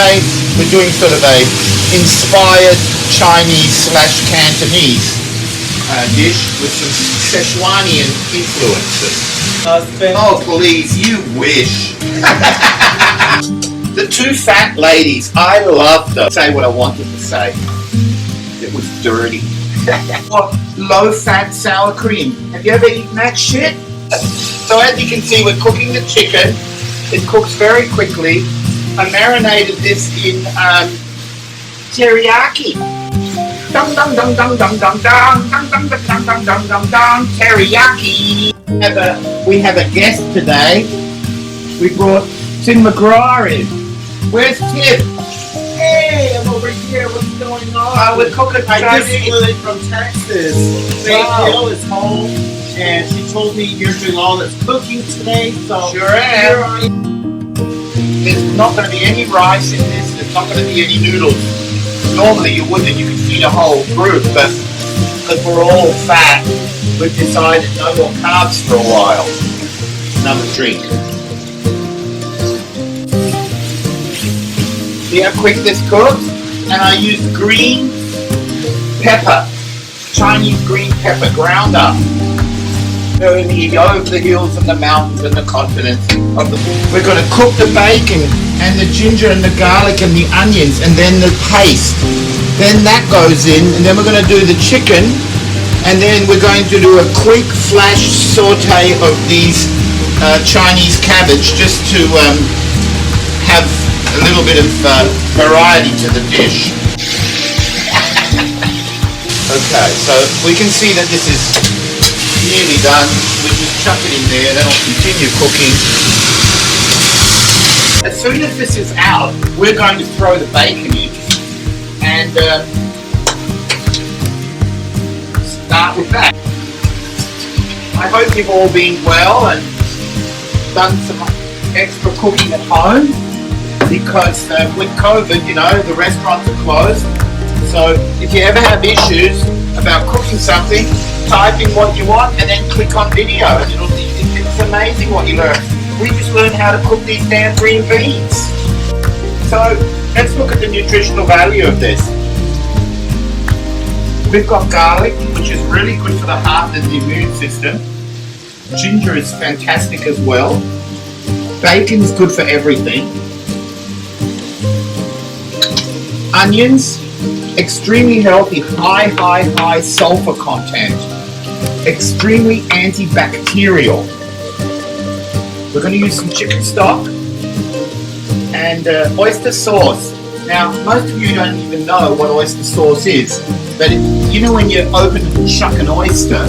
today we're doing sort of a inspired Chinese / Cantonese dish with some Szechuanian influences. Oh please, you wish. The two fat ladies, I loved them. Say what I wanted to say. It was dirty. What? Low-fat sour cream. Have you ever eaten that shit? So as you can see, we're cooking the chicken. It cooks very quickly. I marinated this in teriyaki. Dum dum dum dum dum dum dum dum dum dum dum dum dum dum teriyaki. We have a guest today. We brought Tim McGraw in. Where's Tim? Hey, I'm over here. What's going on? We're cooking I just Chinese. flew in from Texas. Faith Hill is home, and she told me you're doing all this cooking today. So Sure am. here I am. There's not going to be any rice in this. There's not going to be any noodles. Normally you would, and you could feed a whole group, but because we're all fat, we've decided no more carbs for a while. Another drink. See how quick this cooks? And I use green pepper, Chinese green pepper, ground up. Over the hills and the mountains and the continents. We're going to cook the bacon and the ginger and the garlic and the onions and then the paste. Then that goes in, and then we're going to do the chicken, and then we're going to do a quick flash saute of these Chinese cabbage just to have a little bit of variety to the dish. Okay, so we can see that this is nearly done. We just chuck it in there, then I'll continue cooking. As soon as this is out, we're going to throw the bacon in and start with that. I hope you've all been well and done some extra cooking at home, because with COVID, you know, the restaurants are closed. So if you ever have issues about cooking something, type in what you want and then click on video, and it's amazing what you learn. We just learned how to cook these damn green beans. So let's look at the nutritional value of this. We've got garlic, which is really good for the heart and the immune system. Ginger is fantastic as well. Bacon is good for everything. Onions, extremely healthy, high sulfur content. Extremely antibacterial. We're going to use some chicken stock and oyster sauce. Now, most of you don't even know what oyster sauce is, but you know when you open and shuck an oyster,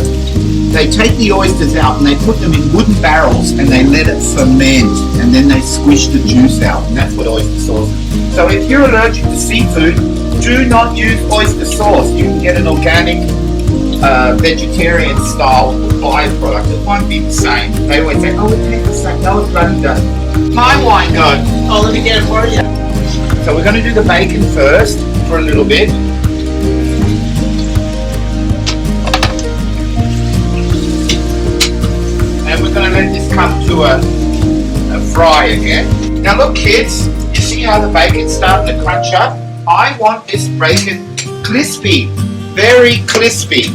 they take the oysters out and they put them in wooden barrels and they let it ferment, and then they squish the juice out, and that's what oyster sauce is. So if you're allergic to seafood, do not use oyster sauce. You can get an organic, vegetarian style byproduct. It won't be the same. They always say, oh, it tastes the same. No, it's bloody doesn't. My wine gun. Oh, let me get it for you. So we're going to do the bacon first for a little bit. And we're going to let this come to a fry again. Now look kids, you see how the bacon's starting to crunch up? I want this bacon crispy, very crispy.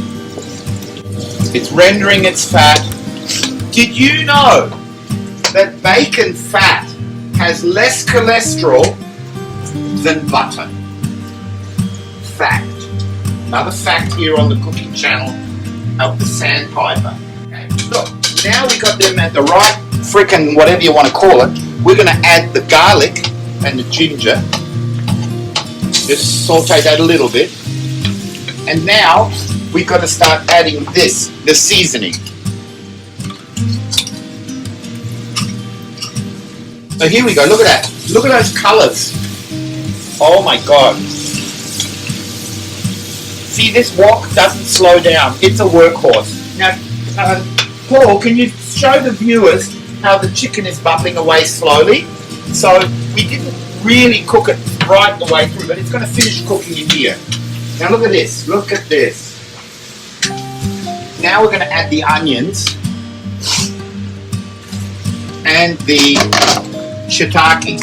It's rendering its fat. Did you know that bacon fat has less cholesterol than butter? Fact. Another fact here on the cooking channel of the Sandpiper. Okay. Look, now we got them at the right frickin' whatever you want to call it. We're going to add the garlic and the ginger. Just saute that a little bit. And now we've got to start adding this, the seasoning. So here we go, look at that. Look at those colors. Oh my God. See, this wok doesn't slow down. It's a workhorse. Now, Paul, can you show the viewers how the chicken is bubbling away slowly? So we didn't really cook it right the way through, but it's going to finish cooking in here. Now look at this. Look at this. Now we're going to add the onions and the shiitake.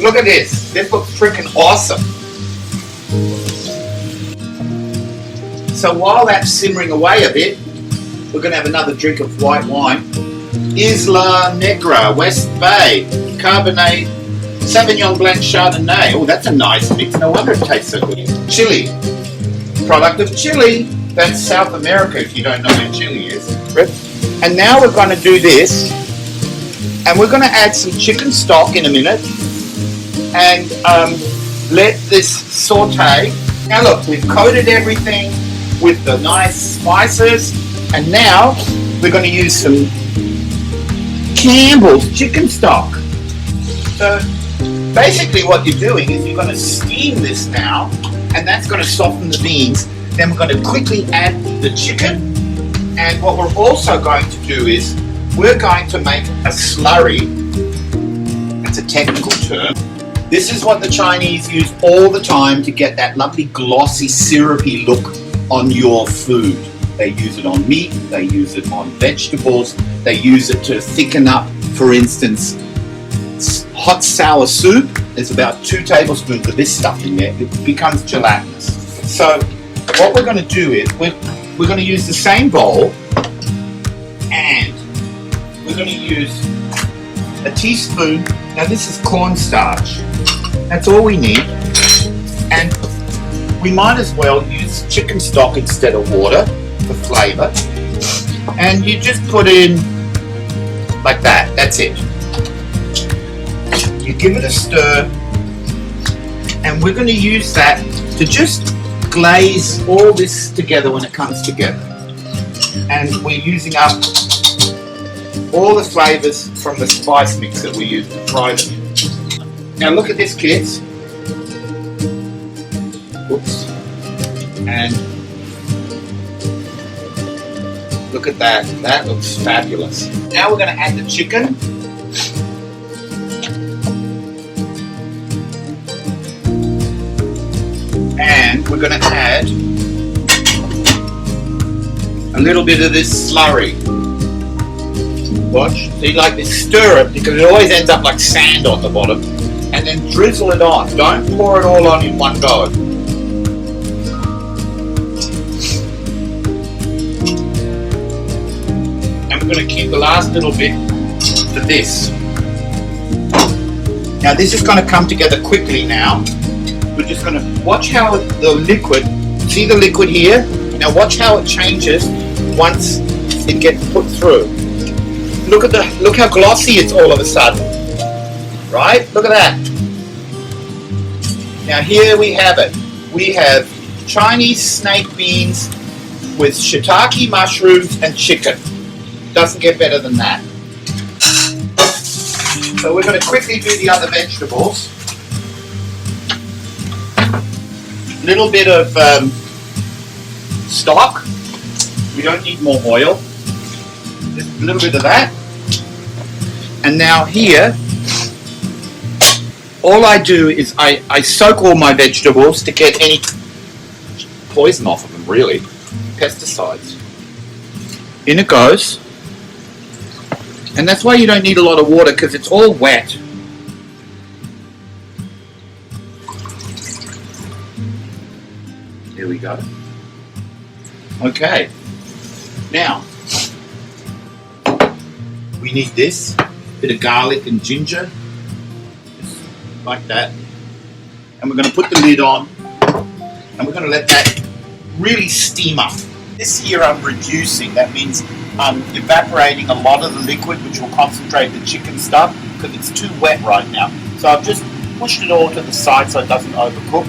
Look at this. This looks freaking awesome. So while that's simmering away a bit, we're going to have another drink of white wine. Isla Negra, West Bay, Cabernet Sauvignon Blanc Chardonnay. Oh, that's a nice mix. No wonder it tastes so good. Chile. Product of Chile. That's South America, if you don't know where Chile is. And now we're going to do this. And we're going to add some chicken stock in a minute. And let this saute. Now look, we've coated everything with the nice spices. And now we're going to use some Campbell's chicken stock. So basically what you're doing is you're going to steam this now, and that's going to soften the beans. Then we're going to quickly add the chicken, and what we're also going to do is we're going to make a slurry. That's a technical term. This is what the Chinese use all the time to get that lovely glossy syrupy look on your food. They use it on meat, they use it on vegetables, they use it to thicken up, for instance, hot sour soup. There's about 2 tablespoons of this stuff in there. It becomes gelatinous. So what we're going to do is we're going to use the same bowl, and we're going to use a teaspoon. Now this is cornstarch. That's all we need. And we might as well use chicken stock instead of water for flavour. And you just put in like that. That's it. You give it a stir, and we're going to use that to just glaze all this together when it comes together. And we're using up all the flavours from the spice mix that we use to fry them. Now look at this, kids. Oops. And look at that. That looks fabulous. Now we're going to add the chicken. And we're going to add a little bit of this slurry. Watch. So you like this, stir it, because it always ends up like sand on the bottom. And then drizzle it on. Don't pour it all on in one go. And we're going to keep the last little bit for this. Now this is going to come together quickly now. We're just going to watch how the liquid, see the liquid here? Now watch how it changes once it gets put through. Look how glossy it's all of a sudden. Right? Look at that. Now here we have it. We have Chinese snake beans with shiitake mushrooms and chicken. Doesn't get better than that. So we're going to quickly do the other vegetables. Little bit of stock. We don't need more oil. Just a little bit of that. And now here, all I do is I soak all my vegetables to get any poison off of them, really. Pesticides. In it goes. And that's why you don't need a lot of water, because it's all wet. There we go. Okay. Now, we need this. Bit of garlic and ginger. Just like that. And we're going to put the lid on. And we're going to let that really steam up. This here I'm reducing. That means I'm evaporating a lot of the liquid, which will concentrate the chicken stuff, because it's too wet right now. So I've just pushed it all to the side so it doesn't overcook.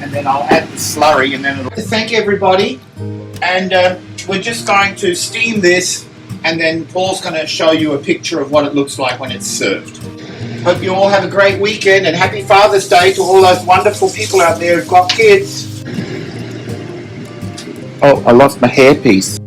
And then I'll add the slurry, and then it'll... Thank everybody. And we're just going to steam this, and then Paul's going to show you a picture of what it looks like when it's served. Hope you all have a great weekend, and happy Father's Day to all those wonderful people out there who've got kids. Oh, I lost my hairpiece.